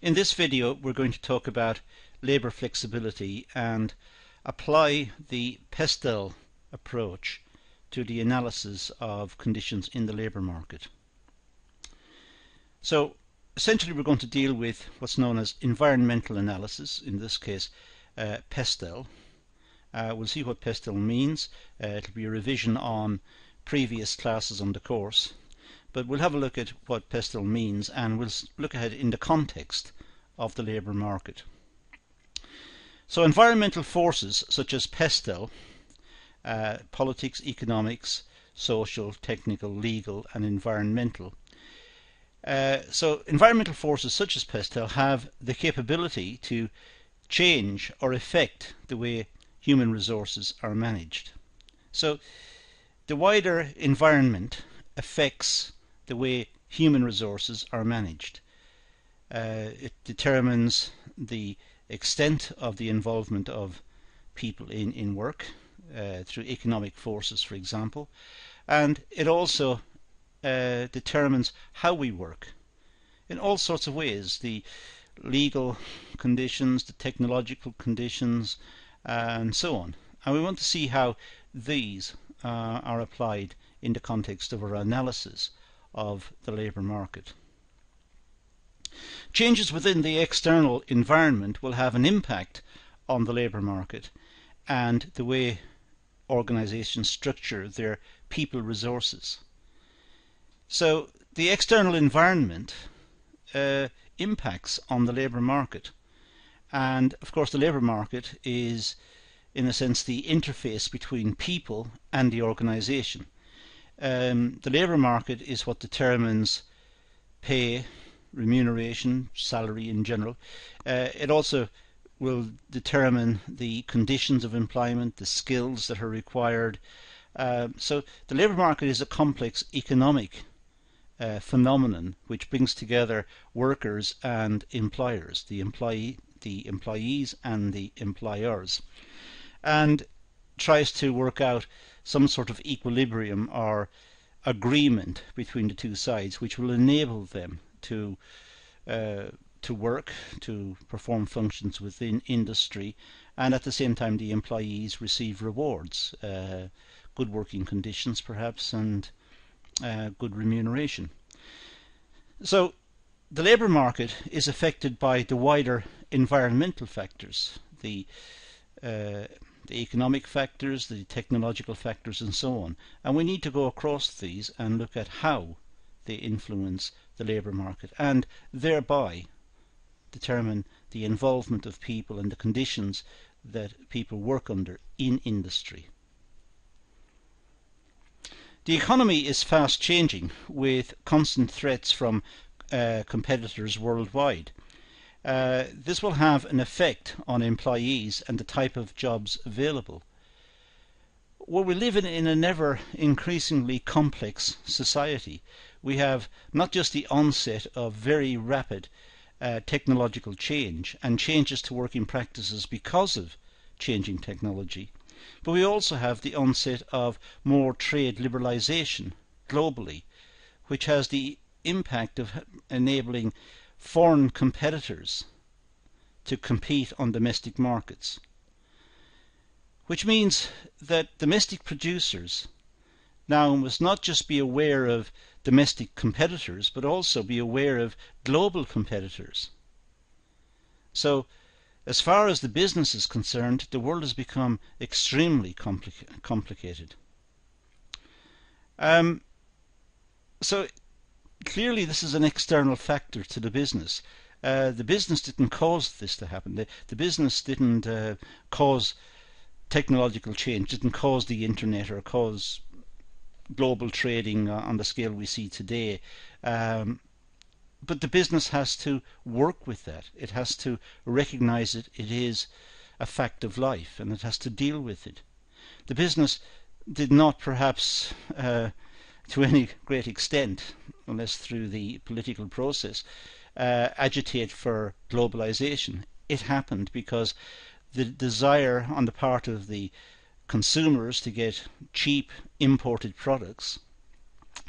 In this video we're going to talk about labour flexibility and apply the PESTLE approach to the analysis of conditions in the labour market. So essentially we're going to deal with what's known as environmental analysis, in this case PESTLE. We'll see what PESTLE means. It'll be a revision on previous classes on the course, but we'll have a look at what PESTLE means and we'll look at it in the context of the labour market. So environmental forces such as PESTLE, politics, economics, social, technical, legal and environmental. So environmental forces such as PESTLE have the capability to change or affect the way human resources are managed. So the wider environment affects the way human resources are managed. It determines the extent of the involvement of people in work through economic forces, for example, and it also determines how we work in all sorts of ways: the legal conditions, the technological conditions, and so on. And we want to see how these are applied in the context of our analysis of the labour market. Changes within the external environment will have an impact on the labour market and the way organisations structure their people resources. So the external environment impacts on the labour market, and of course the labour market is in a sense the interface between people and the organisation. The labour market is what determines pay, remuneration, salary in general. It also will determine the conditions of employment, the skills that are required. So the labour market is a complex economic phenomenon which brings together workers and employers, the employees and the employers, and tries to work out some sort of equilibrium or agreement between the two sides which will enable them to work, to perform functions within industry, and at the same time the employees receive rewards, good working conditions perhaps, and good remuneration. So the labour market is affected by the wider environmental factors, the economic factors, the technological factors and so on, and we need to go across these and look at how they influence the labour market and thereby determine the involvement of people and the conditions that people work under in industry. The economy is fast changing with constant threats from competitors worldwide. This will have an effect on employees and the type of jobs available. Well, we live in an ever increasingly complex society. We have not just the onset of very rapid technological change and changes to working practices because of changing technology, but we also have the onset of more trade liberalisation globally, which has the impact of enabling foreign competitors to compete on domestic markets, which means that domestic producers now must not just be aware of domestic competitors but also be aware of global competitors. So as far as the business is concerned, the world has become extremely complicated. So clearly this is an external factor to the business. The business didn't cause this to happen. The business didn't cause technological change, didn't cause the internet or cause global trading on the scale we see today. But the business has to work with that. It has to recognize it. It is a fact of life and it has to deal with it. The business did not perhaps to any great extent, unless through the political process, agitate for globalization. It happened because the desire on the part of the consumers to get cheap imported products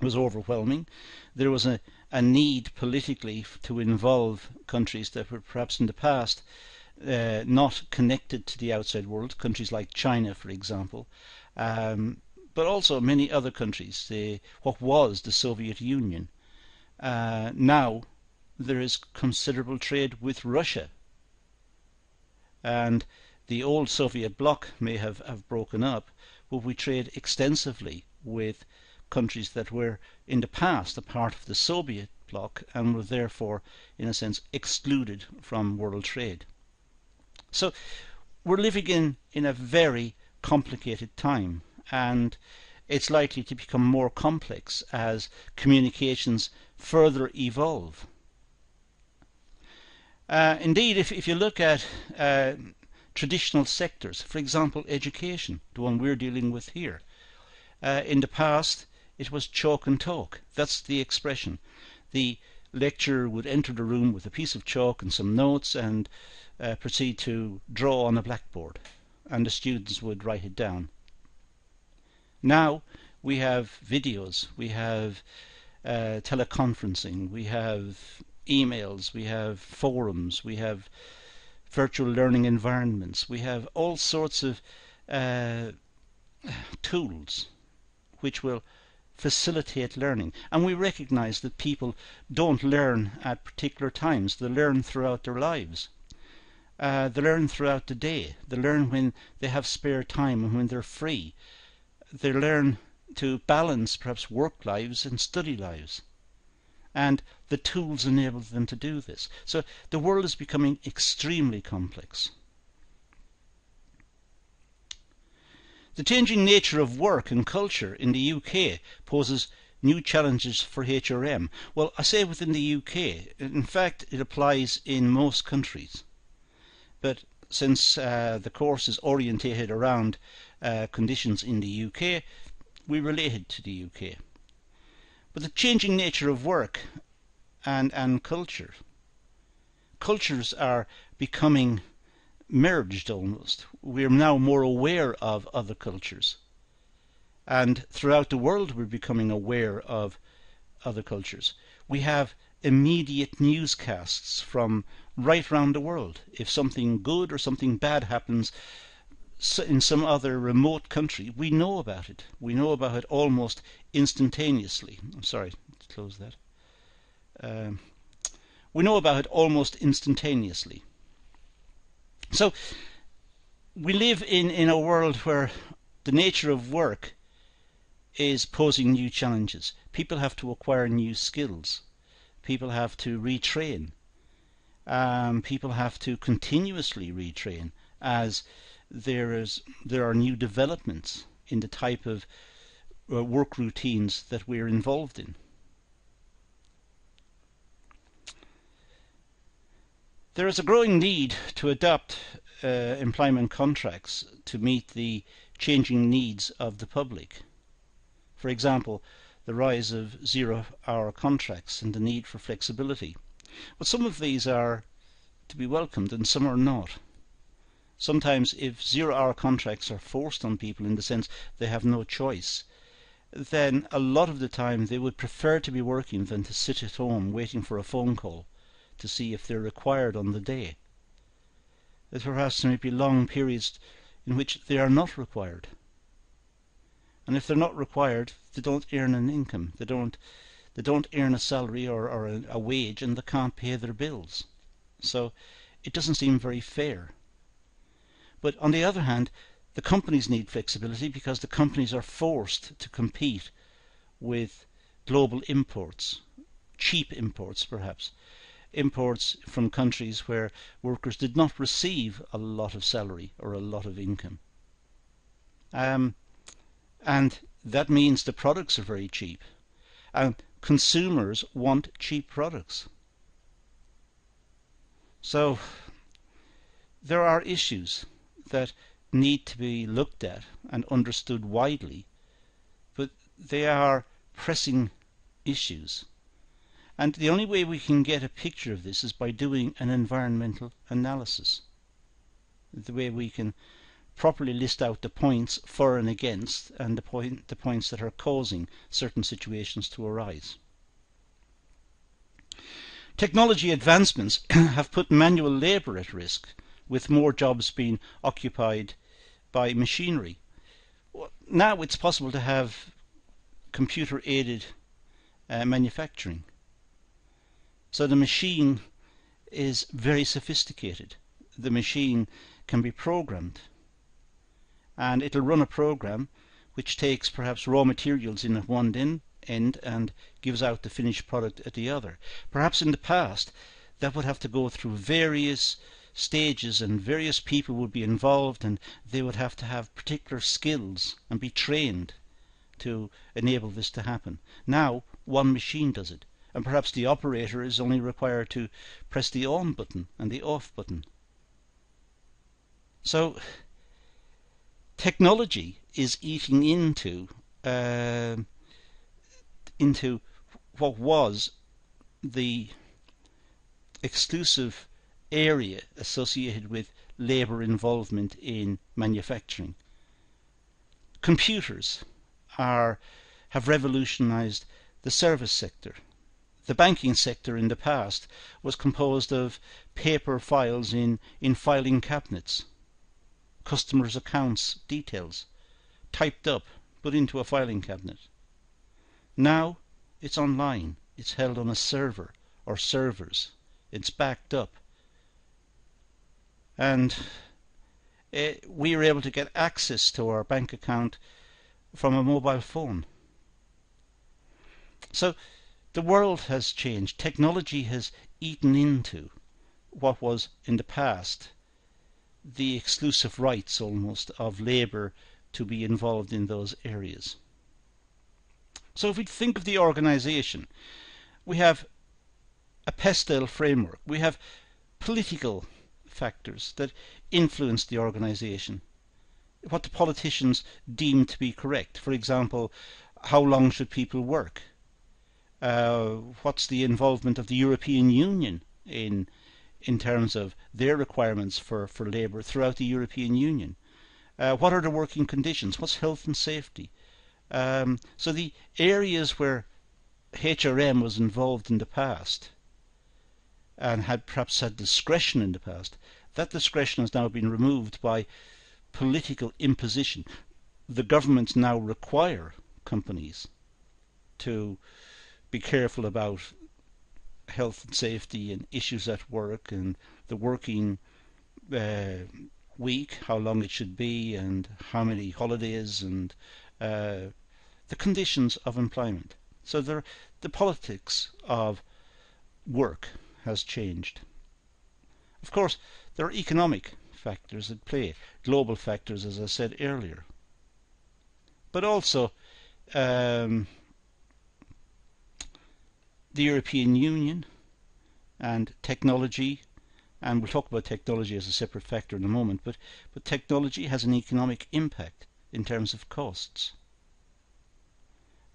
was overwhelming. There was a a need politically to involve countries that were perhaps in the past not connected to the outside world, countries like China, for example, but also many other countries, what was the Soviet Union. Now there is considerable trade with Russia, and the old Soviet bloc may have broken up, but we trade extensively with countries that were in the past a part of the Soviet bloc and were therefore, in a sense, excluded from world trade. So we're living in a very complicated time, and it's likely to become more complex as communications further evolve. Indeed, if you look at traditional sectors, for example education, the one we're dealing with here, in the past it was chalk and talk. That's the expression. The lecturer would enter the room with a piece of chalk and some notes and proceed to draw on a blackboard, and the students would write it down. Now we have videos, we have teleconferencing, we have emails, we have forums, we have virtual learning environments, we have all sorts of tools which will facilitate learning. And we recognize that people don't learn at particular times. They learn throughout their lives. They learn throughout the day. They learn when they have spare time and when they're free. They learn to balance perhaps work lives and study lives. And the tools enable them to do this. So the world is becoming extremely complex. The changing nature of work and culture in the UK poses new challenges for HRM. Well, I say within the UK. In fact, it applies in most countries. But since the course is orientated around conditions in the UK, we relate it to the UK. But the changing nature of work and culture. Cultures are becoming merged almost. We are now more aware of other cultures. And throughout the world we're becoming aware of other cultures. We have immediate newscasts from right round the world. If something good or something bad happens in some other remote country, we know about it. We know about it almost instantaneously. I'm sorry to close that. We know about it almost instantaneously. So we live in a world where the nature of work is posing new challenges. People have to acquire new skills. People have to retrain. People have to continuously retrain as there are new developments in the type of work routines that we're involved in. There is a growing need to adapt employment contracts to meet the changing needs of the public. For example, the rise of zero-hour contracts and the need for flexibility. But some of these are to be welcomed and some are not. Sometimes if zero-hour contracts are forced on people in the sense they have no choice, then a lot of the time they would prefer to be working than to sit at home waiting for a phone call to see if they're required on the day. Perhaps there may be long periods in which they are not required. And if they're not required, they don't earn an income. They don't earn a salary or a wage, and they can't pay their bills. So it doesn't seem very fair. But on the other hand, the companies need flexibility because the companies are forced to compete with global imports, cheap imports perhaps, imports from countries where workers did not receive a lot of salary or a lot of income. And that means the products are very cheap. And consumers want cheap products. So there are issues that need to be looked at and understood widely, but they are pressing issues. And the only way we can get a picture of this is by doing an environmental analysis. The way we can properly list out the points for and against and the points that are causing certain situations to arise. Technology advancements have put manual labour at risk, with more jobs being occupied by machinery. Now it's possible to have computer-aided manufacturing. So the machine is very sophisticated. The machine can be programmed, and it'll run a program which takes perhaps raw materials in at one end and gives out the finished product at the other. Perhaps in the past that would have to go through various stages, and various people would be involved, and they would have to have particular skills and be trained to enable this to happen. Now one machine does it, and perhaps the operator is only required to press the on button and the off button. So technology is eating into what was the exclusive area associated with labour involvement in manufacturing. Computers have revolutionised the service sector. The banking sector in the past was composed of paper files in filing cabinets, customers' accounts details, typed up, put into a filing cabinet. Now it's online, it's held on a server or servers, it's backed up, and we are able to get access to our bank account from a mobile phone. So the world has changed. Technology has eaten into what was in the past the exclusive rights almost of labour to be involved in those areas. So if we think of the organisation, we have a PESTLE framework. We have political factors that influence the organisation, what the politicians deem to be correct. For example, how long should people work? What's the involvement of the European Union in terms of their requirements for labour throughout the European Union? What are the working conditions? What's health and safety? So the areas where HRM was involved in the past and had perhaps had discretion in the past, that discretion has now been removed by political imposition. The governments now require companies to be careful about health and safety and issues at work and the working week, how long it should be and how many holidays and the conditions of employment. So the politics of work has changed. Of course, there are economic factors at play, global factors, as I said earlier. But also the European Union and technology, and we'll talk about technology as a separate factor in a moment, but technology has an economic impact in terms of costs.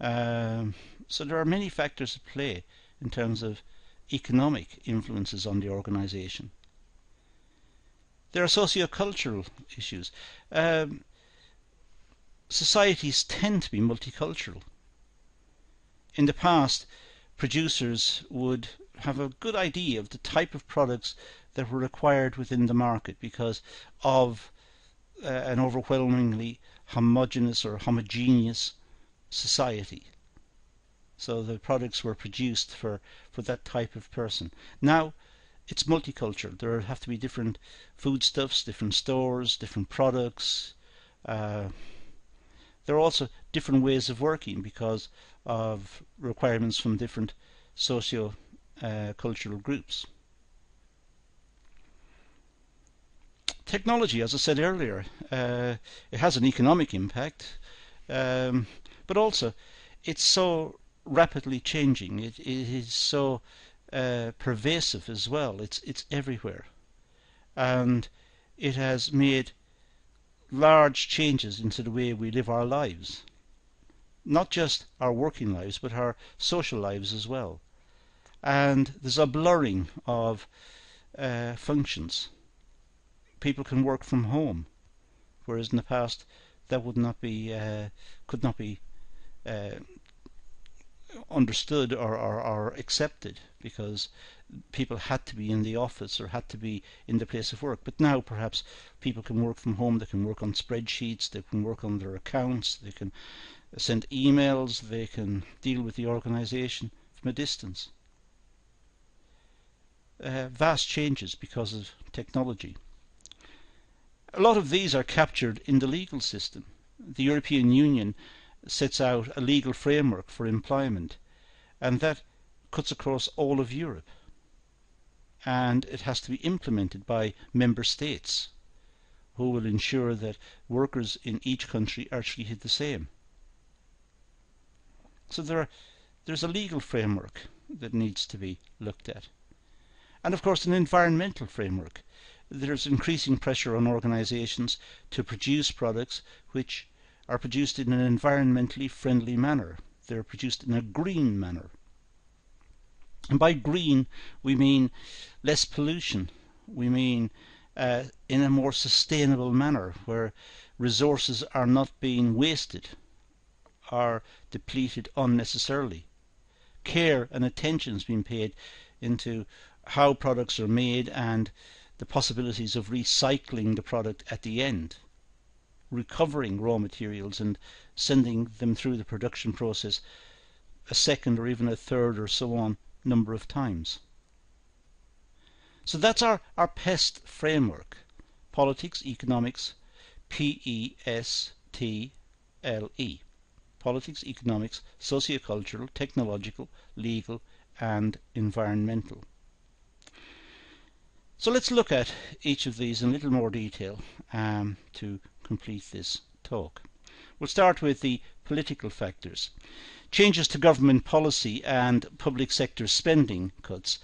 So there are many factors at play in terms of economic influences on the organisation. There are socio-cultural issues. Societies tend to be multicultural. In the past, producers would have a good idea of the type of products that were required within the market because of an overwhelmingly homogeneous or homogeneous society. So the products were produced for that type of person. Now it's multicultural. There have to be different foodstuffs, different stores, different products. There are also different ways of working because of requirements from different socio-cultural groups. Technology, as I said earlier, it has an economic impact, but also it's so rapidly changing. It is so pervasive as well. It's everywhere, and it has made large changes into the way we live our lives, not just our working lives but our social lives as well. And there's a blurring of functions. People can work from home, whereas in the past that would not be could not be understood or accepted, because people had to be in the office or had to be in the place of work. But now perhaps people can work from home, they can work on spreadsheets, they can work on their accounts, they can send emails, they can deal with the organisation from a distance. Vast changes because of technology. A lot of these are captured in the legal system. The European Union sets out a legal framework for employment, and that cuts across all of Europe, and it has to be implemented by member states, who will ensure that workers in each country are treated the same. So there's a legal framework that needs to be looked at. And of course an environmental framework. There's increasing pressure on organisations to produce products which are produced in an environmentally friendly manner. They're produced in a green manner. And by green we mean less pollution. We mean in a more sustainable manner, where resources are not being wasted or depleted unnecessarily. Care and attention is being paid into how products are made and the possibilities of recycling the product at the end, recovering raw materials and sending them through the production process a second or even a third or so on number of times. So that's our PEST framework: politics, economics, PESTLE. Politics, economics, sociocultural, technological, legal and environmental. So let's look at each of these in a little more detail to complete this talk. We'll start with the political factors. Changes to government policy and public sector spending cuts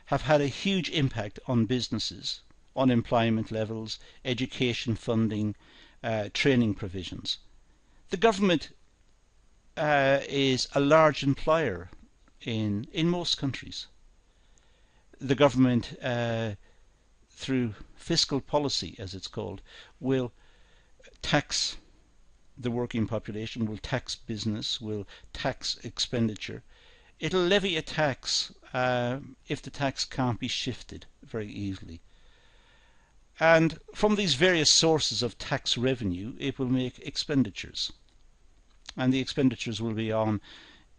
have had a huge impact on businesses, unemployment levels, education funding, training provisions. The government is a large employer in most countries. The government, through fiscal policy, as it's called, will tax the working population, will tax business, will tax expenditure. It'll levy a tax if the tax can't be shifted very easily. And from these various sources of tax revenue, it will make expenditures. And the expenditures will be on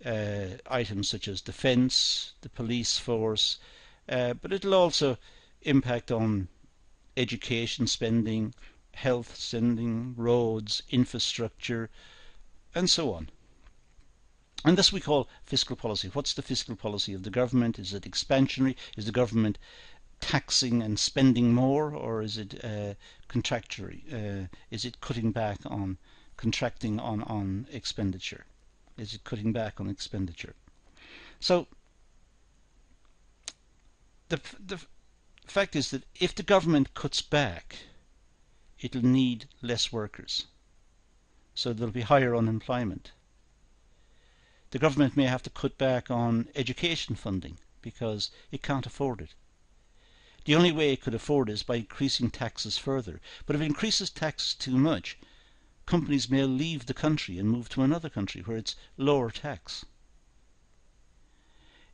items such as defence, the police force, but it'll also impact on education spending, health spending, roads, infrastructure, and so on. And this we call fiscal policy. What's the fiscal policy of the government? Is it expansionary? Is the government taxing and spending more, or is it contractory? Is it cutting back on contracting on expenditure? Is it cutting back on expenditure? So the fact is that if the government cuts back, it'll need less workers, so there'll be higher unemployment. The government may have to cut back on education funding because it can't afford it. The only way it could afford it is by increasing taxes further. But if it increases taxes too much, companies may leave the country and move to another country where it's lower tax.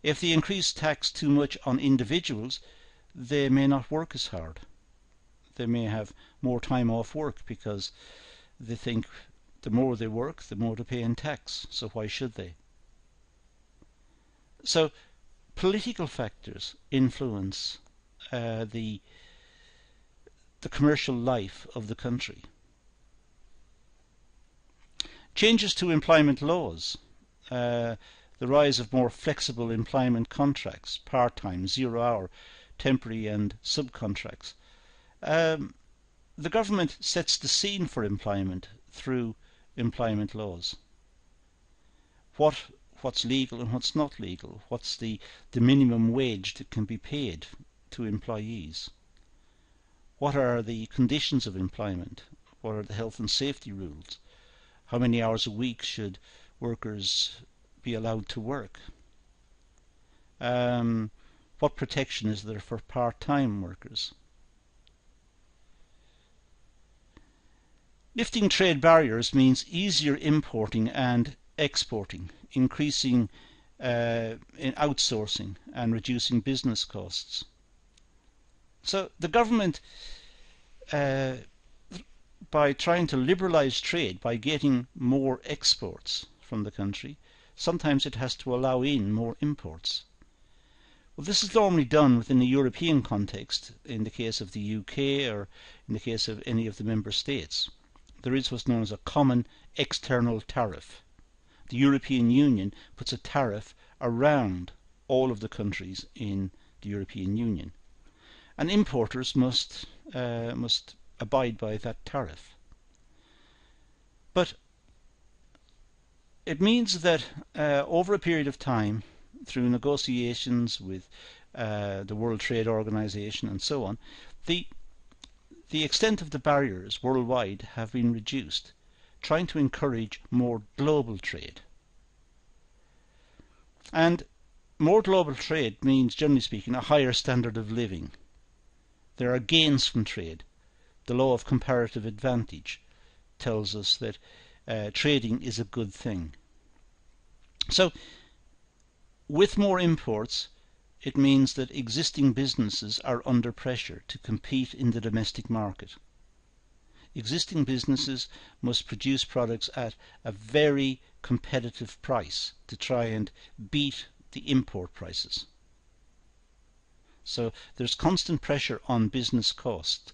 If they increase tax too much on individuals, they may not work as hard. They may have more time off work because they think the more they work, the more they pay in tax, so why should they? So political factors influence the commercial life of the country. Changes to employment laws, the rise of more flexible employment contracts, part-time, zero-hour, temporary and subcontracts. The government sets the scene for employment through employment laws. What's legal and what's not legal? What's the minimum wage that can be paid to employees? What are the conditions of employment? What are the health and safety rules? How many hours a week should workers be allowed to work? What protection is there for part-time workers? Lifting trade barriers means easier importing and exporting, increasing in outsourcing and reducing business costs. So the government, by trying to liberalize trade, by getting more exports from the country, sometimes it has to allow in more imports. Well, this is normally done within a European context, in the case of the UK or in the case of any of the member states. There is what's known as a common external tariff. The European Union puts a tariff around all of the countries in the European Union, and importers must abide by that tariff. But it means that over a period of time, through negotiations with the World Trade Organization and so on, the extent of the barriers worldwide have been reduced, trying to encourage more global trade. And more global trade means, generally speaking, a higher standard of living. There are gains from trade. The law of comparative advantage tells us that trading is a good thing. So, with more imports, it means that existing businesses are under pressure to compete in the domestic market. Existing businesses must produce products at a very competitive price to try and beat the import prices. So there's constant pressure on business costs.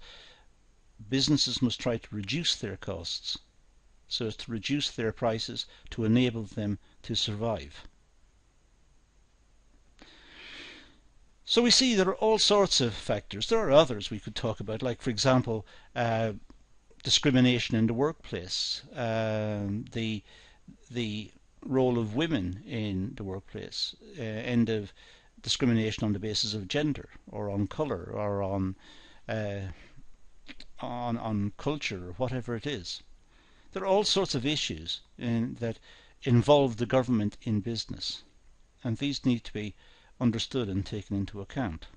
Businesses must try to reduce their costs so as to reduce their prices to enable them to survive. So we see there are all sorts of factors. There are others we could talk about, like, for example, discrimination in the workplace, the role of women in the workplace, end of discrimination on the basis of gender or on colour or on culture or whatever it is. There are all sorts of issues that involve the government in business, and these need to be understood and taken into account.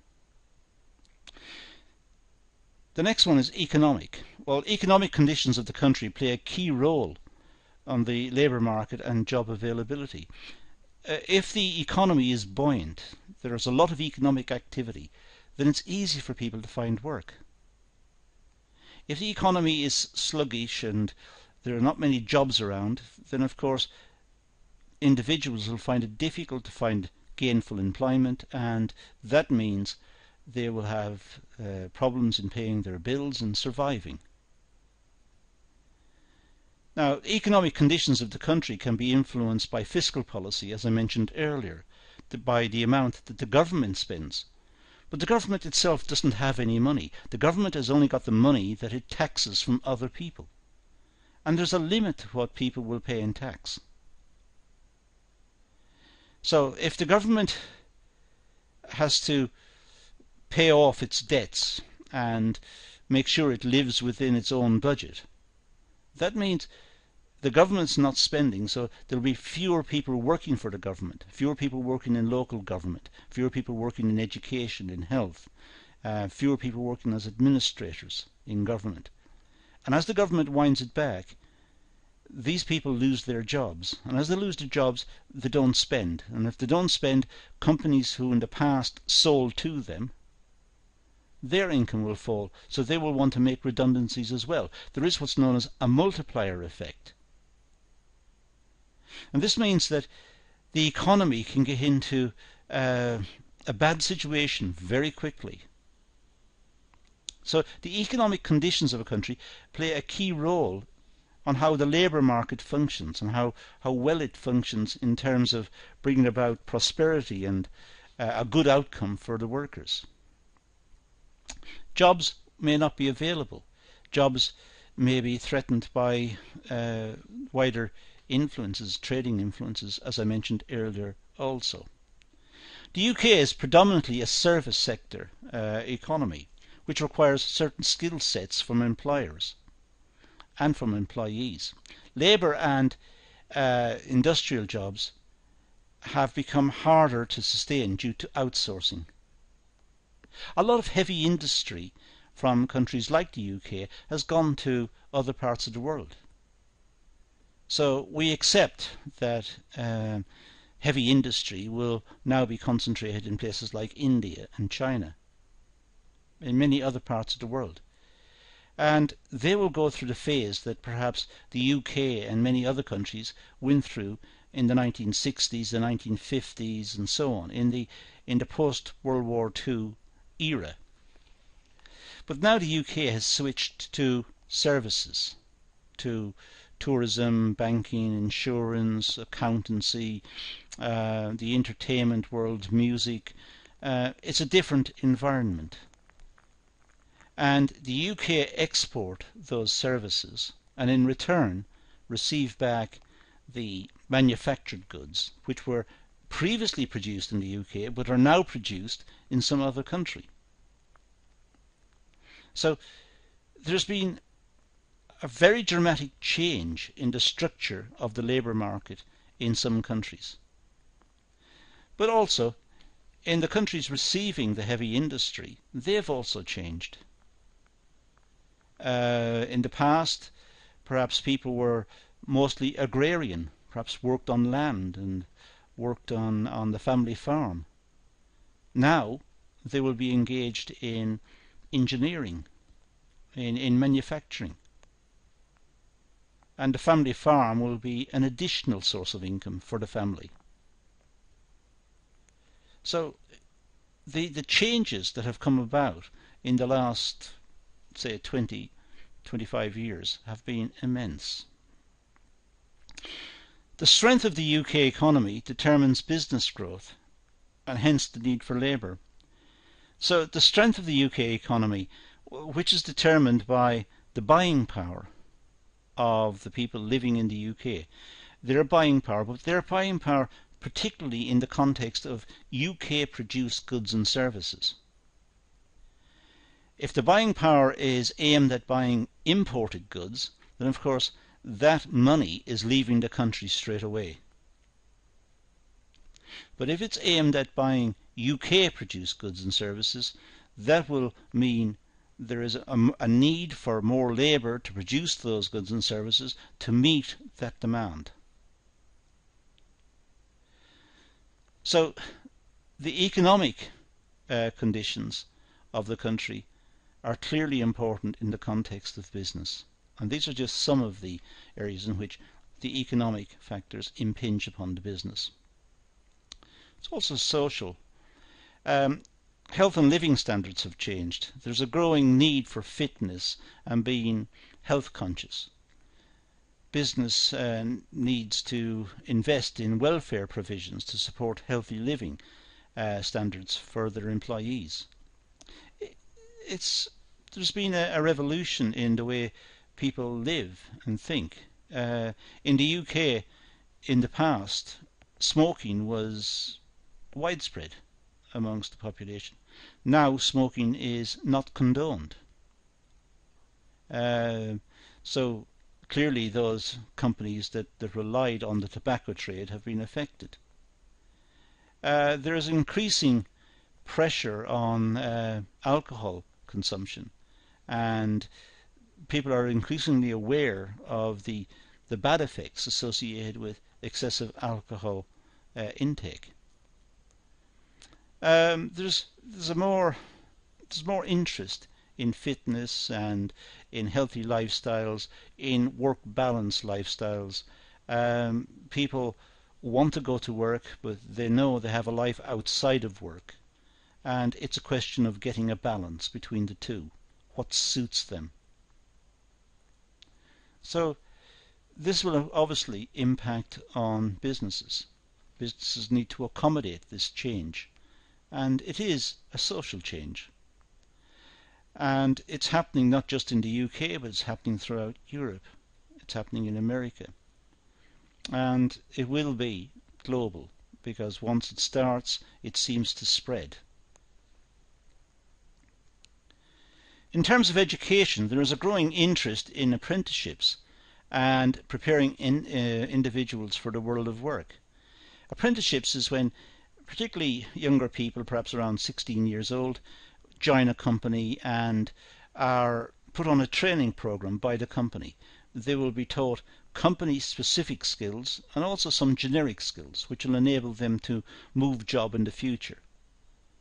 The next one is economic. Well, economic conditions of the country play a key role on the labour market and job availability. If the economy is buoyant, there is a lot of economic activity, then it's easy for people to find work. If the economy is sluggish and there are not many jobs around, then of course individuals will find it difficult to find gainful employment, and that means they will have problems in paying their bills and surviving. Now, economic conditions of the country can be influenced by fiscal policy, as I mentioned earlier, by the amount that the government spends. But the government itself doesn't have any money. The government has only got the money that it taxes from other people. And there's a limit to what people will pay in tax. So if the government has to pay off its debts and make sure it lives within its own budget, that means the government's not spending, so there'll be fewer people working for the government, fewer people working in local government, fewer people working in education, in health, fewer people working as administrators in government. And as the government winds it back, these people lose their jobs, and as they lose their jobs, they don't spend. And if they don't spend, companies who in the past sold to them, their income will fall, so they will want to make redundancies as well. There is what's known as a multiplier effect. And this means that the economy can get into a bad situation very quickly. So the economic conditions of a country play a key role on how the labour market functions and how well it functions in terms of bringing about prosperity and a good outcome for the workers. Jobs may not be available. Jobs may be threatened by wider influences, trading influences, as I mentioned earlier also. The UK is predominantly a service sector economy, which requires certain skill sets from employers and from employees. Labour and industrial jobs have become harder to sustain due to outsourcing. A lot of heavy industry from countries like the UK has gone to other parts of the world. So we accept that heavy industry will now be concentrated in places like India and China, in many other parts of the world. And they will go through the phase that perhaps the UK and many other countries went through in the 1960s, the 1950s, and so on, in the post-World War II era. But now the UK has switched to services, to tourism, banking, insurance, accountancy, the entertainment world, music. It's a different environment. And the UK export those services and in return receive back the manufactured goods which were previously produced in the UK but are now produced in some other country. So there's been a very dramatic change in the structure of the labour market in some countries. But also, in the countries receiving the heavy industry, they've also changed. In the past, perhaps people were mostly agrarian, perhaps worked on land and worked on the family farm. Now they will be engaged in engineering, in manufacturing. And the family farm will be an additional source of income for the family. So the changes that have come about in the last, say, 20, 25 years have been immense. The strength of the UK economy determines business growth and hence the need for labour. So the strength of the UK economy, which is determined by the buying power of the people living in the UK, their buying power, but their buying power particularly in the context of UK produced goods and services. If the buying power is aimed at buying imported goods, then of course that money is leaving the country straight away. But if it's aimed at buying UK produced goods and services, that will mean there is a need for more labour to produce those goods and services to meet that demand. So the economic conditions of the country are clearly important in the context of business. And these are just some of the areas in which the economic factors impinge upon the business. It's also social. Health and living standards have changed. There's a growing need for fitness and being health conscious. Business needs to invest in welfare provisions to support healthy living standards for their employees. There's been a revolution in the way people live and think. In the UK, in the past, smoking was widespread amongst the population. Now smoking is not condoned. So clearly those companies that relied on the tobacco trade have been affected. There is increasing pressure on alcohol consumption, and people are increasingly aware of the bad effects associated with excessive alcohol intake. There's more interest in fitness and in healthy lifestyles, in work balance lifestyles. People want to go to work, but they know they have a life outside of work, and it's a question of getting a balance between the two. What suits them? So this will obviously impact on businesses. Businesses need to accommodate this change, and it is a social change. And it's happening not just in the UK, but it's happening throughout Europe. It's happening in America. And it will be global, because once it starts, it seems to spread. In terms of education, there is a growing interest in apprenticeships and preparing individuals for the world of work. Apprenticeships is when particularly younger people, perhaps around 16 years old, join a company and are put on a training program by the company. they will be taught company-specific skills and also some generic skills which will enable them to move job in the future.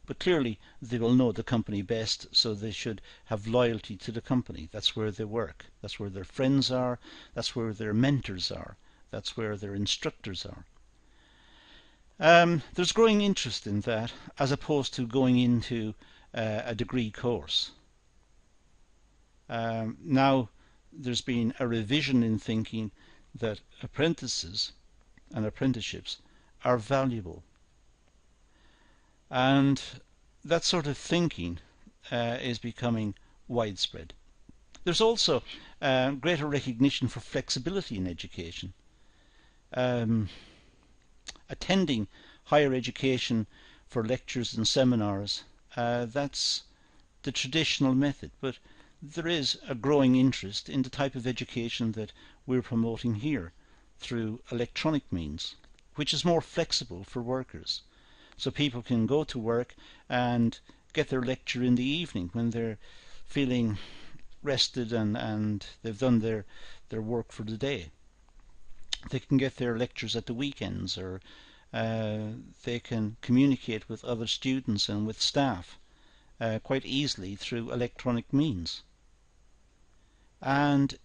But clearly they will know the company best, so they should have loyalty to the company. That's where they work. That's where their friends are. That's where their mentors are. That's where their instructors are. There's growing interest in that as opposed to going into a degree course. Now there's been a revision in thinking that apprentices and apprenticeships are valuable. And that sort of thinking is becoming widespread. There's also greater recognition for flexibility in education. Attending higher education for lectures and seminars, that's the traditional method, but there is a growing interest in the type of education that we're promoting here through electronic means, which is more flexible for workers. So people can go to work and get their lecture in the evening when they're feeling rested and they've done their work for the day. They can get their lectures at the weekends, or they can communicate with other students and with staff quite easily through electronic means. And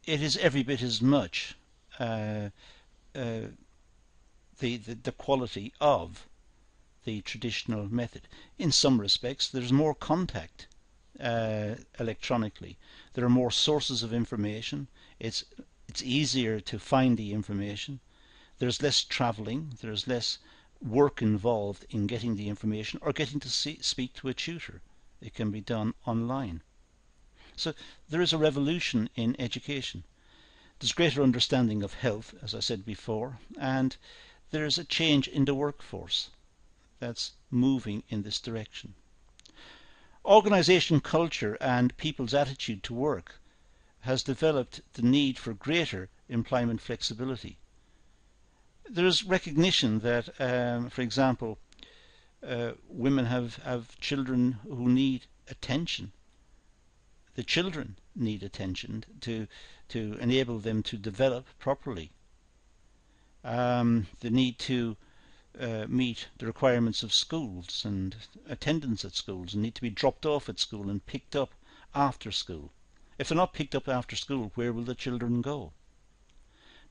it is every bit as much the quality of the traditional method. In some respects there's more contact electronically. There are more sources of information. It's easier to find the information. There's less travelling. There's less work involved in getting the information or getting to speak to a tutor. It can be done online. So there is a revolution in education. There's greater understanding of health, as I said before, and there's a change in the workforce that's moving in this direction. Organisation culture and people's attitude to work has developed the need for greater employment flexibility. There is recognition that, for example, women have children who need attention. The children need attention to enable them to develop properly. They need to meet the requirements of schools and attendance at schools, and need to be dropped off at school and picked up after school. If they're not picked up after school, where will the children go?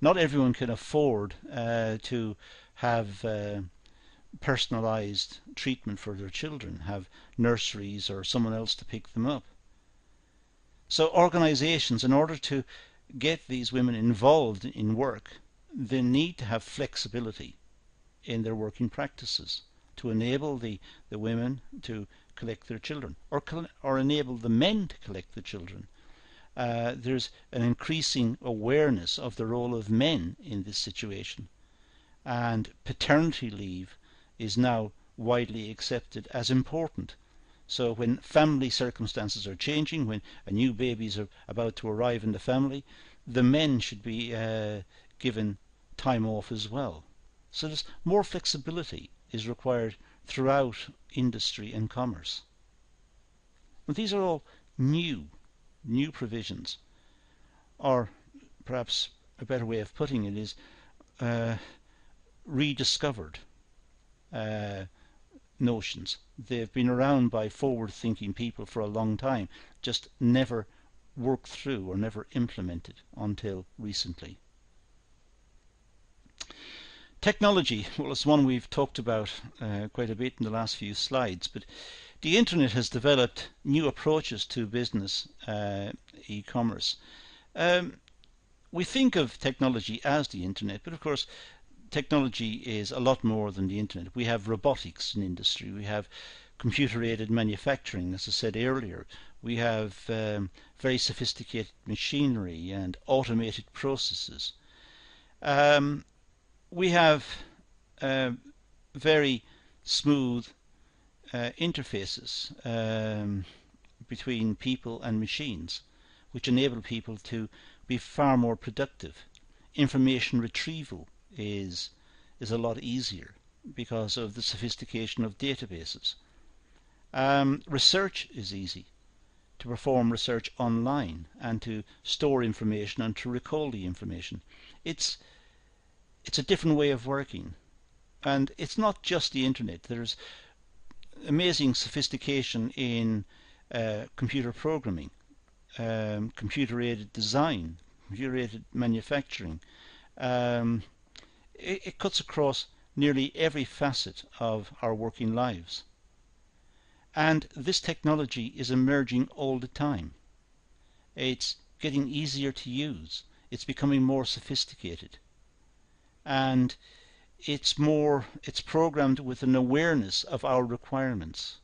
Not everyone can afford to have personalised treatment for their children, have nurseries or someone else to pick them up. So organisations, in order to get these women involved in work, they need to have flexibility in their working practices to enable the women to collect their children, or enable the men to collect the children. There's an increasing awareness of the role of men in this situation, and paternity leave is now widely accepted as important. So when family circumstances are changing, when a new baby is about to arrive in the family, the men should be given time off as well. So there's more flexibility is required throughout industry and commerce. And these are all new provisions, or perhaps a better way of putting it is rediscovered notions. They've been around by forward-thinking people for a long time, just never worked through or never implemented until recently. Technology, well, it's one we've talked about quite a bit in the last few slides, but the internet has developed new approaches to business, e-commerce. We think of technology as the internet, but of course technology is a lot more than the internet. We have robotics in industry, we have computer-aided manufacturing, as I said earlier, we have very sophisticated machinery and automated processes. We have very smooth interfaces between people and machines, which enable people to be far more productive. Information retrieval is a lot easier because of the sophistication of databases. Research is easy. to perform research online and to store information and to recall the information. It's a different way of working, and it's not just the internet. There's amazing sophistication in computer programming, computer-aided design, computer-aided manufacturing. It cuts across nearly every facet of our working lives. And this technology is emerging all the time. It's getting easier to use. It's becoming more sophisticated. And it's programmed with an awareness of our requirements.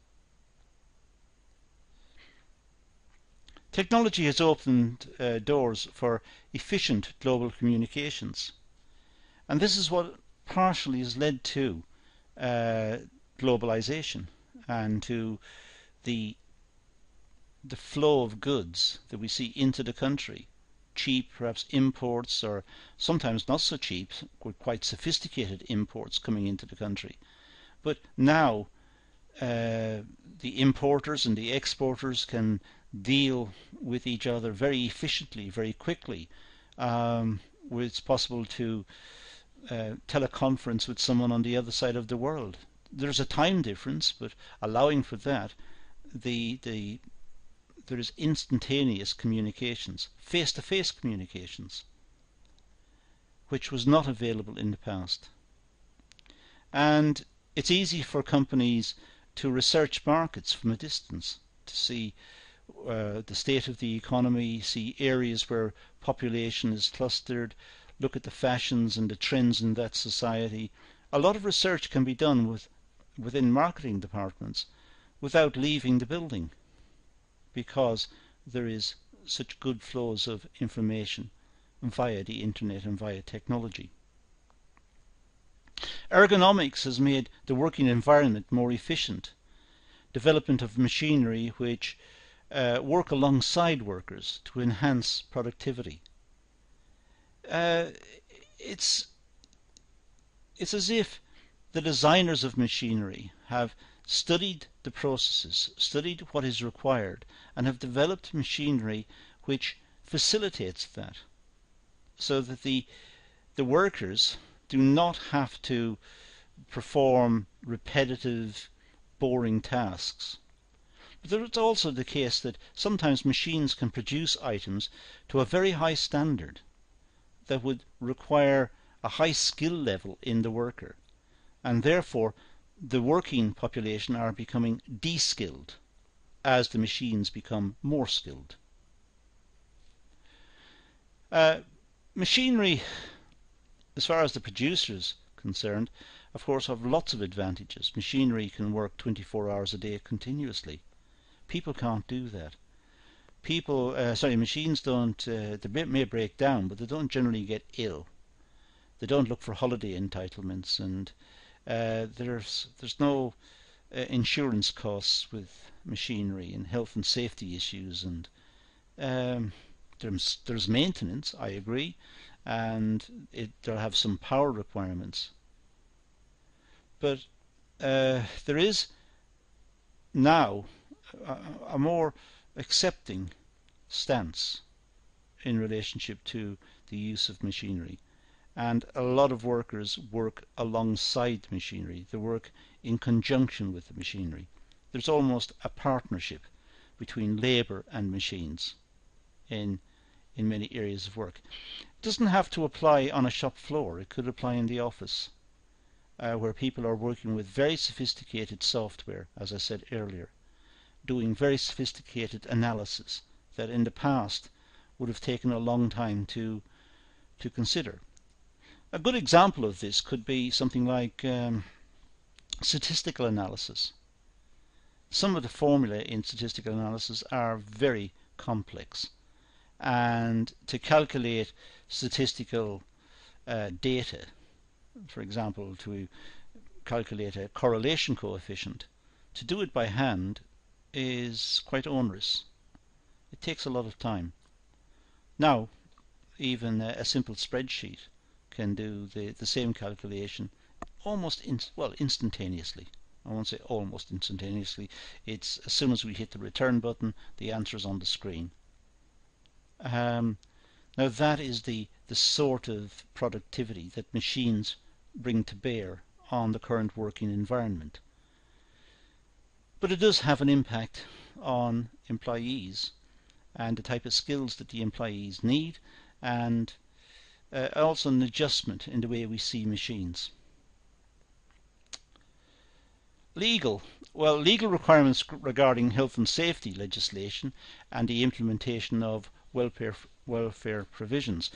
Technology has opened doors for efficient global communications. And this is what partially has led to globalization and to the flow of goods that we see into the country. Cheap, perhaps, imports, or sometimes not so cheap, quite sophisticated imports coming into the country. But now the importers and the exporters can deal with each other very efficiently, very quickly. It's possible to teleconference with someone on the other side of the world. There's a time difference, but allowing for that, there is instantaneous communications, face-to-face communications, which was not available in the past. And it's easy for companies to research markets from a distance, to see the state of the economy, see areas where population is clustered, look at the fashions and the trends in that society. A lot of research can be done within marketing departments without leaving the building, because there is such good flows of information via the internet and via technology. Ergonomics has made the working environment more efficient. Development of machinery which work alongside workers to enhance productivity. It's as if the designers of machinery have studied the processes, studied what is required, and have developed machinery which facilitates that, so that the workers do not have to perform repetitive, boring tasks. But it's also the case that sometimes machines can produce items to a very high standard that would require a high skill level in the worker, and therefore the working population are becoming de-skilled as the machines become more skilled. Machinery, as far as the producer is concerned, of course have lots of advantages. Machinery can work 24 hours a day continuously. People can't do that. Machines don't, they may break down, but they don't generally get ill. They don't look for holiday entitlements, and there's no insurance costs with machinery and health and safety issues, and there's maintenance, I agree, and they'll have some power requirements. But there is now a more accepting stance in relationship to the use of machinery, and a lot of workers work alongside machinery. They work in conjunction with the machinery. There's almost a partnership between labour and machines in many areas of work. It doesn't have to apply on a shop floor. It could apply in the office, where people are working with very sophisticated software, as I said earlier, doing very sophisticated analysis that in the past would have taken a long time to consider. A good example of this could be something like statistical analysis. Some of the formulae in statistical analysis are very complex, and to calculate statistical data, for example, to calculate a correlation coefficient, to do it by hand is quite onerous. It takes a lot of time. Now, even a simple spreadsheet can do the same calculation almost instantaneously. I won't say almost instantaneously. It's as soon as we hit the return button, the answer is on the screen. Now that is the sort of productivity that machines bring to bear on the current working environment. But it does have an impact on employees and the type of skills that the employees need, and also an adjustment in the way we see machines. Legal. Well, legal requirements regarding health and safety legislation and the implementation of welfare provisions.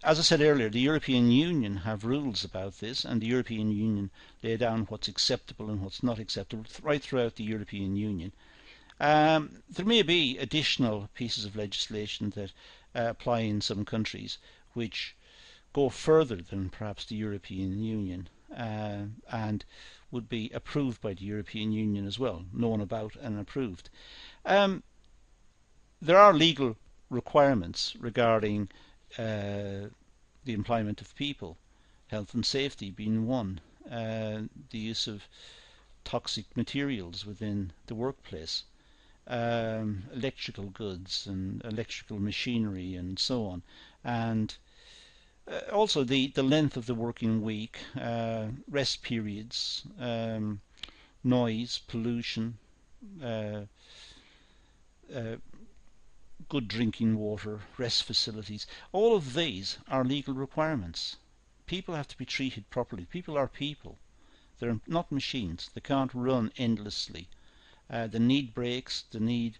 As I said earlier, the European Union have rules about this, and the European Union lay down what's acceptable and what's not acceptable right throughout the European Union. There may be additional pieces of legislation that apply in some countries which go further than perhaps the European Union and would be approved by the European Union as well, known about and approved. There are legal requirements regarding the employment of people, health and safety being one, the use of toxic materials within the workplace, electrical goods and electrical machinery and so on, and also the length of the working week, rest periods, noise, pollution, good drinking water, rest facilities. All of these are legal requirements. People have to be treated properly. People are people. They're not machines. They can't run endlessly. They need breaks. They need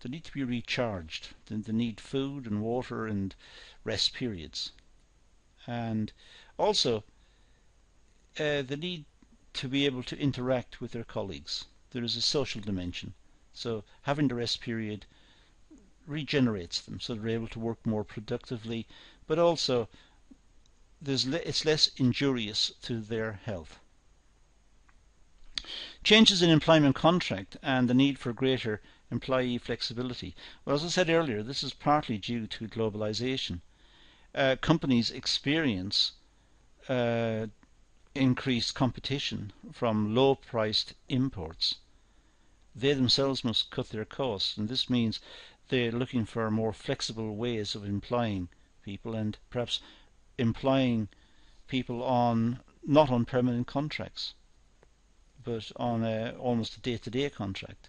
to be recharged. They need food and water and rest periods. And also, they need to be able to interact with their colleagues. There is a social dimension. So having the rest period regenerates them so they're able to work more productively, but also it's less injurious to their health. Changes in employment contract and the need for greater employee flexibility. Well, as I said earlier, this is partly due to globalization. Companies experience increased competition from low-priced imports. They themselves must cut their costs, and this means they're looking for more flexible ways of employing people, and perhaps employing people not on permanent contracts, but on almost a day-to-day contract.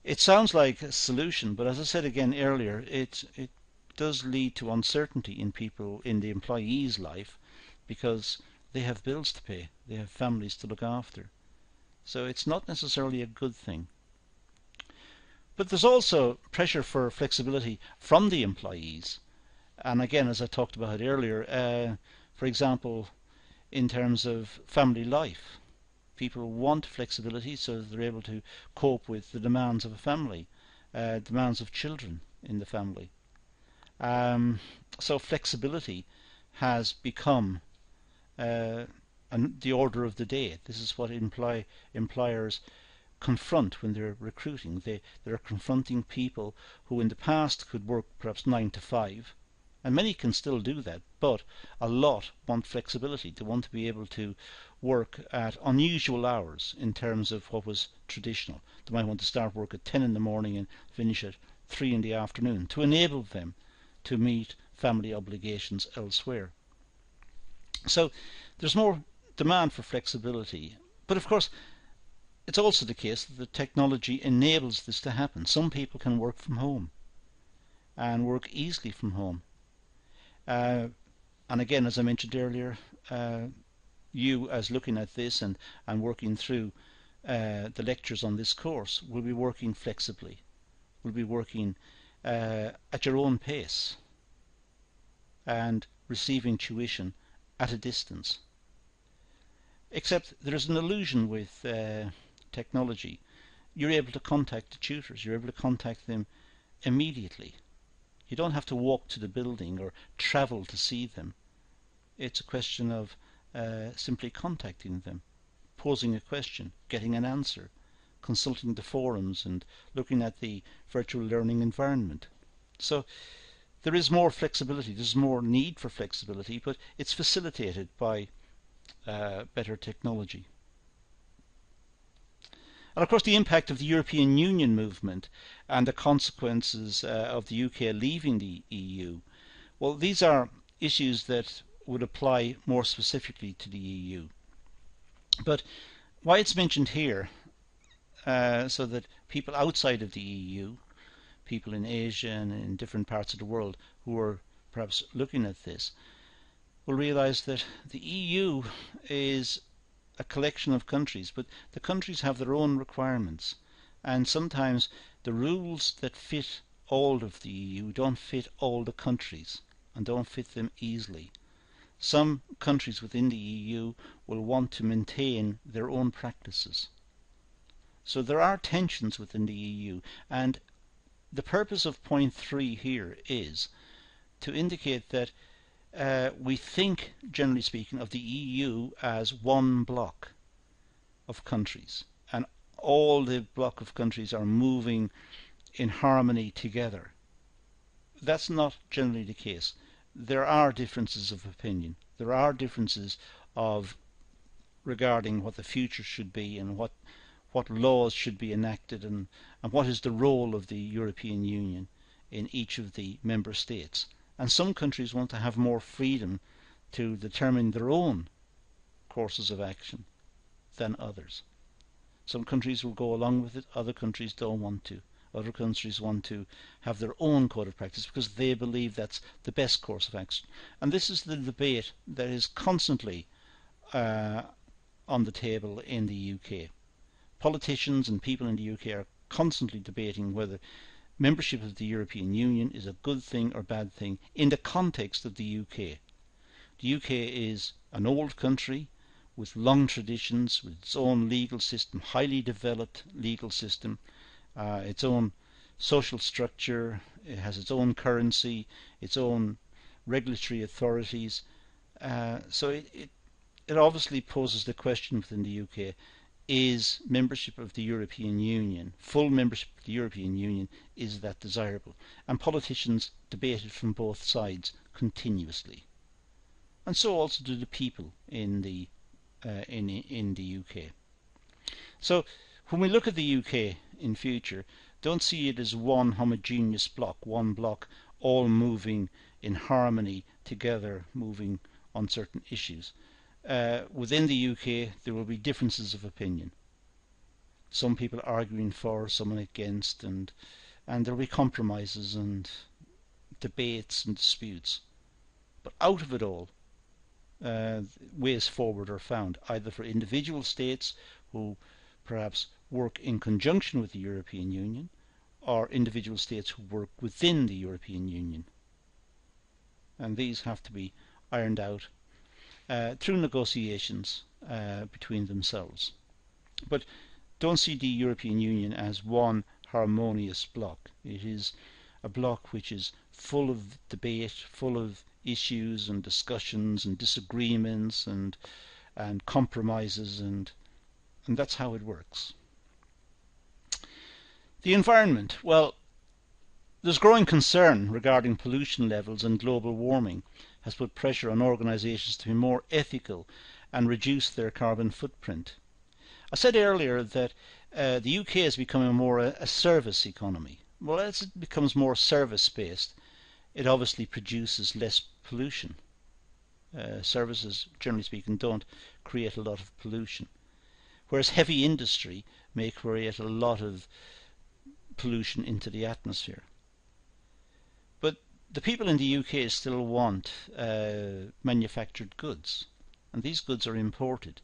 It sounds like a solution, but as I said again earlier, it does lead to uncertainty in the employee's life, because they have bills to pay, they have families to look after. So it's not necessarily a good thing. But there's also pressure for flexibility from the employees. And again, as I talked about earlier, for example, in terms of family life, people want flexibility so that they're able to cope with the demands of a family, demands of children in the family. So flexibility has become the order of the day. This is what employers confront when they're recruiting. They're confronting people who in the past could work perhaps 9 to 5, and many can still do that, but a lot want flexibility. They want to be able to work at unusual hours in terms of what was traditional. They might want to start work at 10 in the morning and finish at 3 in the afternoon to enable them to meet family obligations elsewhere. So there's more demand for flexibility, but of course it's also the case that the technology enables this to happen. Some people can work from home and work easily from home. And again, as I mentioned earlier, you as looking at this and working through the lectures on this course will be working flexibly, will be working at your own pace and receiving tuition at a distance. Except there is an illusion with technology. You're able to contact the tutors, you're able to contact them immediately. You don't have to walk to the building or travel to see them. It's a question of simply contacting them, posing a question, getting an answer, consulting the forums and looking at the virtual learning environment. So there is more flexibility, there's more need for flexibility, but it's facilitated by better technology. And of course the impact of the European Union movement and the consequences of the UK leaving the EU, well, these are issues that would apply more specifically to the EU. But why it's mentioned here, so that people outside of the EU, people in Asia and in different parts of the world who are perhaps looking at this, will realise that the EU is a collection of countries, but the countries have their own requirements, and sometimes the rules that fit all of the EU don't fit all the countries and don't fit them easily. Some countries within the EU will want to maintain their own practices. So there are tensions within the EU, and the purpose of point 3 here is to indicate that we think, generally speaking, of the EU as one block of countries, and all the block of countries are moving in harmony together. That's not generally the case. There are differences of opinion. There are differences of regarding what the future should be and what laws should be enacted and what is the role of the European Union in each of the member states. And some countries want to have more freedom to determine their own courses of action than others. Some countries will go along with it, other countries don't want to. Other countries want to have their own code of practice because they believe that's the best course of action. And this is the debate that is constantly on the table in the UK. Politicians and people in the UK are constantly debating whether membership of the European Union is a good thing or bad thing in the context of the UK. The UK is an old country with long traditions, with its own legal system, highly developed legal system, its own social structure, it has its own currency, its own regulatory authorities. So it obviously poses the question within the UK, is membership of the European Union, full membership of the European Union, is that desirable? And politicians debate it from both sides continuously. And so also do the people in the UK. So when we look at the UK in future, don't see it as one homogeneous block, one block all moving in harmony together, moving on certain issues. Within the UK there will be differences of opinion. Some people arguing for, some against, and there will be compromises and debates and disputes. But out of it all, ways forward are found, either for individual states who perhaps work in conjunction with the European Union, or individual states who work within the European Union. And these have to be ironed out through negotiations between themselves. But don't see the European Union as one harmonious block. It is a block which is full of debate, full of issues and discussions and disagreements and compromises, and that's how it works. The environment. Well, there's growing concern regarding pollution levels, and global warming has put pressure on organisations to be more ethical and reduce their carbon footprint. I said earlier that the UK is becoming more a service economy. Well, as it becomes more service-based, it obviously produces less pollution. Services, generally speaking, don't create a lot of pollution, whereas heavy industry may create a lot of pollution into the atmosphere. But the people in the UK still want manufactured goods, and these goods are imported.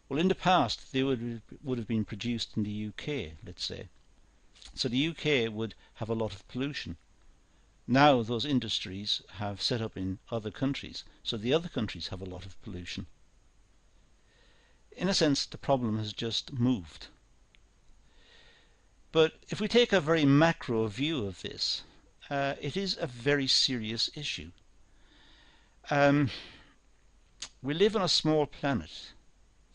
Well, in the past they would have been produced in the UK, let's say. So the UK would have a lot of pollution. Now those industries have set up in other countries, so the other countries have a lot of pollution. In a sense, the problem has just moved. But if we take a very macro view of this, it is a very serious issue. We live on a small planet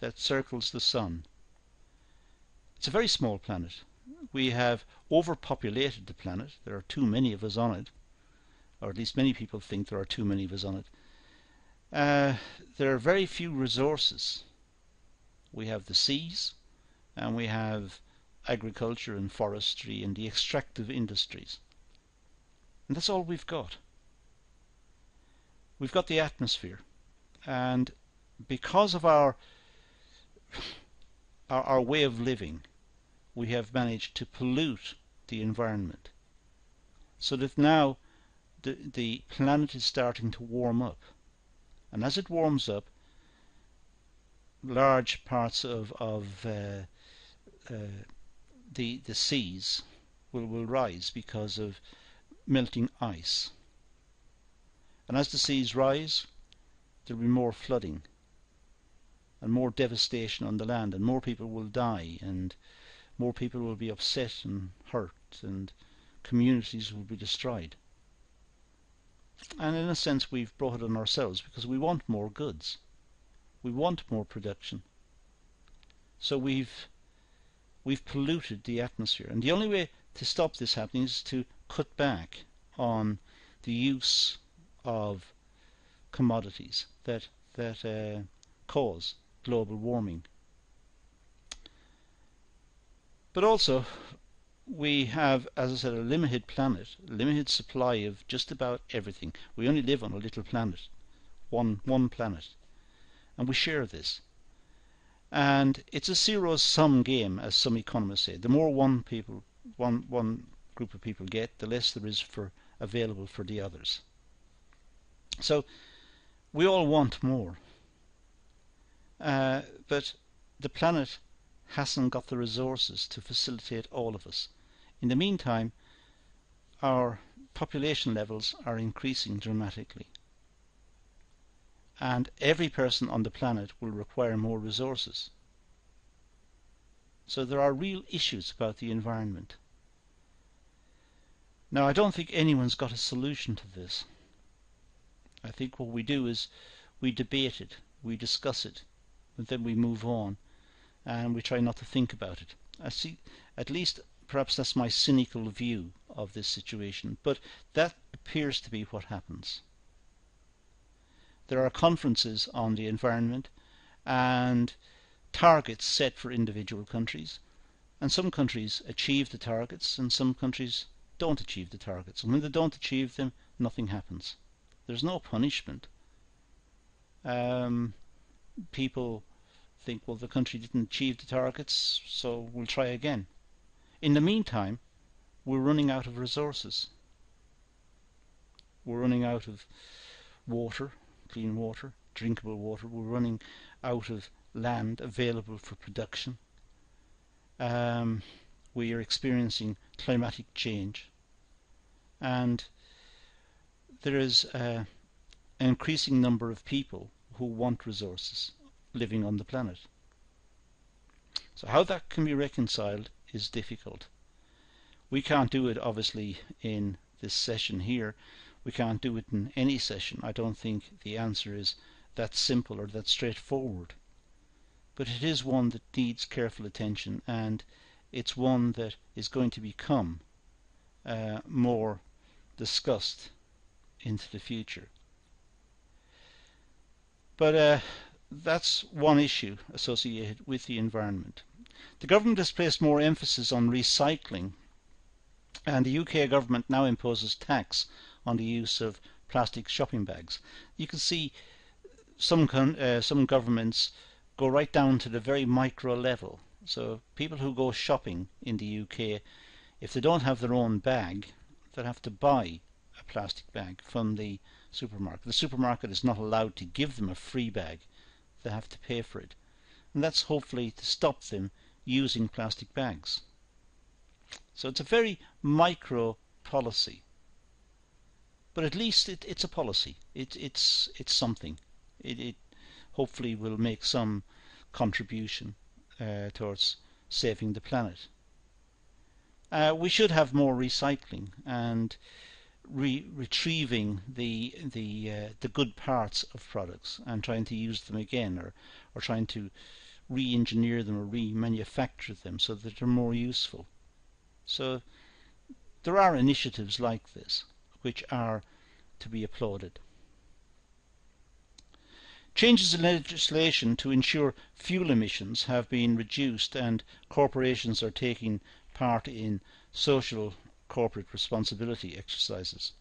that circles the sun. It's a very small planet. We have overpopulated the planet. There are too many of us on it, or at least many people think there are too many of us on it. There are very few resources. We have the seas, and we have agriculture and forestry and the extractive industries. And that's all we've got. We've got the atmosphere, and because of our way of living, we have managed to pollute the environment, so that now the planet is starting to warm up, and as it warms up, large parts of the seas will rise because of melting ice. And as the seas rise, there will be more flooding and more devastation on the land, and more people will die, and more people will be upset and hurt, and communities will be destroyed. And in a sense, we've brought it on ourselves, because we want more goods. We want more production. So we've polluted the atmosphere. And the only way to stop this happening is to cut back on the use of commodities that cause global warming. But also, we have, as I said, a limited planet, a limited supply of just about everything. We only live on a little planet, one planet, and we share this. And it's a zero-sum game, as some economists say. The more one group of people get, the less there is available for the others. So we all want more, but the planet hasn't got the resources to facilitate all of us. In the meantime, our population levels are increasing dramatically, and every person on the planet will require more resources. So there are real issues about the environment. Now, I don't think anyone's got a solution to this. I think what we do is we debate it, we discuss it, and then we move on, and we try not to think about it. I see, at least perhaps that's my cynical view of this situation, but that appears to be what happens. There are conferences on the environment and targets set for individual countries, and some countries achieve the targets and some countries don't achieve the targets, and when they don't achieve them, nothing happens. There's no punishment. People think, well, the country didn't achieve the targets, so we'll try again. In the meantime, we're running out of resources. We're running out of water, clean water, drinkable water. We're running out of land available for production. We are experiencing climatic change, and there is an increasing number of people who want resources living on the planet. So how that can be reconciled is difficult. We can't do it obviously in this session here. We can't do it in any session. I don't think the answer is that simple or that straightforward. But it is one that needs careful attention, and it's one that is going to become more discussed into the future. But that's one issue associated with the environment. The government has placed more emphasis on recycling, and the UK government now imposes tax on the use of plastic shopping bags. You can see some governments go right down to the very micro level. So people who go shopping in the UK, if they don't have their own bag, they'll have to buy a plastic bag from the supermarket. The supermarket is not allowed to give them a free bag. They have to pay for it. And that's hopefully to stop them using plastic bags. So it's a very micro policy. But at least it's a policy. It's something. It hopefully will make some contribution towards saving the planet. We should have more recycling and retrieving the good parts of products and trying to use them again, or trying to re-engineer them or remanufacture them so that they're more useful. So there are initiatives like this which are to be applauded. Changes in legislation to ensure fuel emissions have been reduced, and corporations are taking part in social corporate responsibility exercises.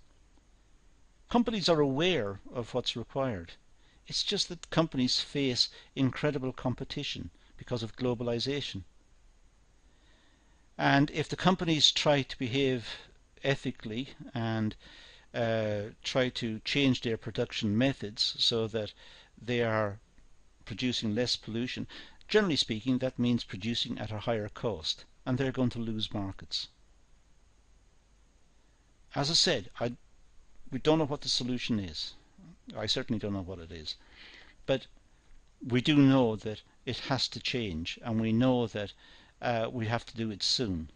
Companies are aware of what's required. It's just that companies face incredible competition because of globalization. And if the companies try to behave ethically and try to change their production methods so that they are producing less pollution, generally speaking, that means producing at a higher cost, and they're going to lose markets. As I said, we don't know what the solution is. I certainly don't know what it is. But we do know that it has to change, and we know that we have to do it soon.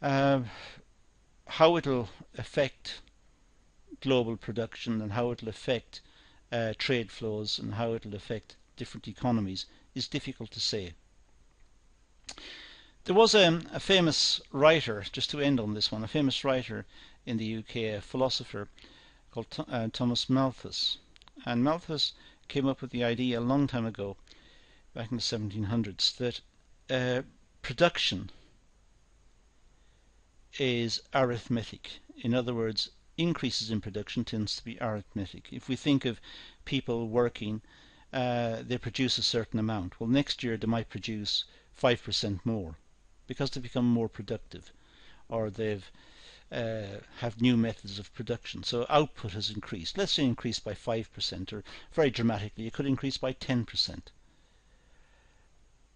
How it'll affect global production and how it'll affect trade flows and how it'll affect different economies is difficult to say. There was a famous writer, just to end on this one, a famous writer in the UK, a philosopher called Thomas Malthus. And Malthus came up with the idea a long time ago, back in the 1700s, that production is arithmetic. In other words, increases in production tends to be arithmetic. If we think of people working, they produce a certain amount. Well, next year they might produce 5% more because they become more productive, or they've have new methods of production. So output has increased. Let's say increased by 5%, or very dramatically it could increase by 10%.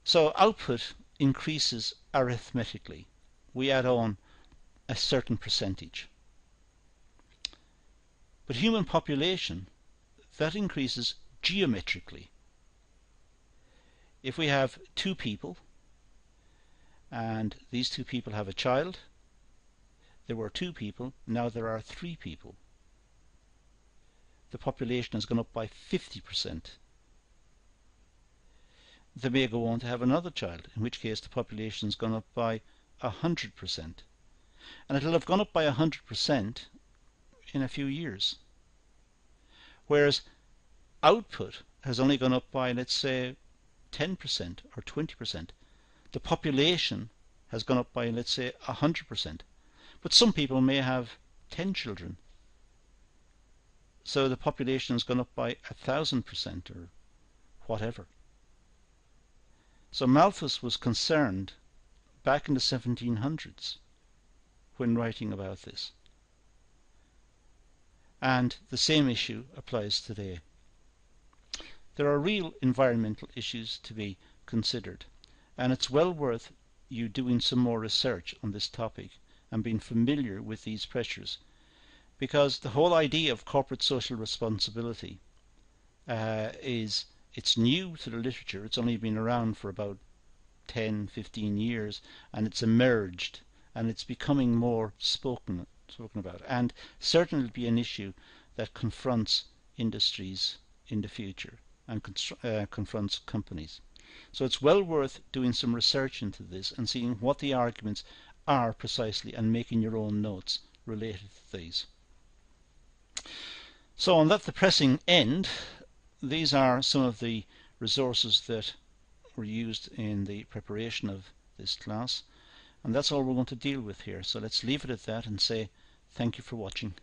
So output increases arithmetically. We add on a certain percentage. But human population, that increases geometrically. If we have two people and these two people have a child, there were two people, now there are three people. The population has gone up by 50%. They may go on to have another child, in which case the population has gone up by 100%. And it'll have gone up by 100% in a few years. Whereas output has only gone up by, let's say, 10% or 20%. The population has gone up by, let's say, 100%. But some people may have 10 children. So the population has gone up by 1,000% or whatever. So Malthus was concerned back in the 1700s when writing about this. And the same issue applies today. There are real environmental issues to be considered, and it's well worth you doing some more research on this topic and being familiar with these pressures, because the whole idea of corporate social responsibility it's new to the literature. It's only been around for about 10-15 years, and it's emerged and it's becoming more spoken about, and certainly be an issue that confronts industries in the future and confronts companies. So it's well worth doing some research into this and seeing what the arguments are precisely and making your own notes related to these. So on that depressing end, these are some of the resources that were used in the preparation of this class, and that's all we're going to deal with here. So let's leave it at that and say thank you for watching.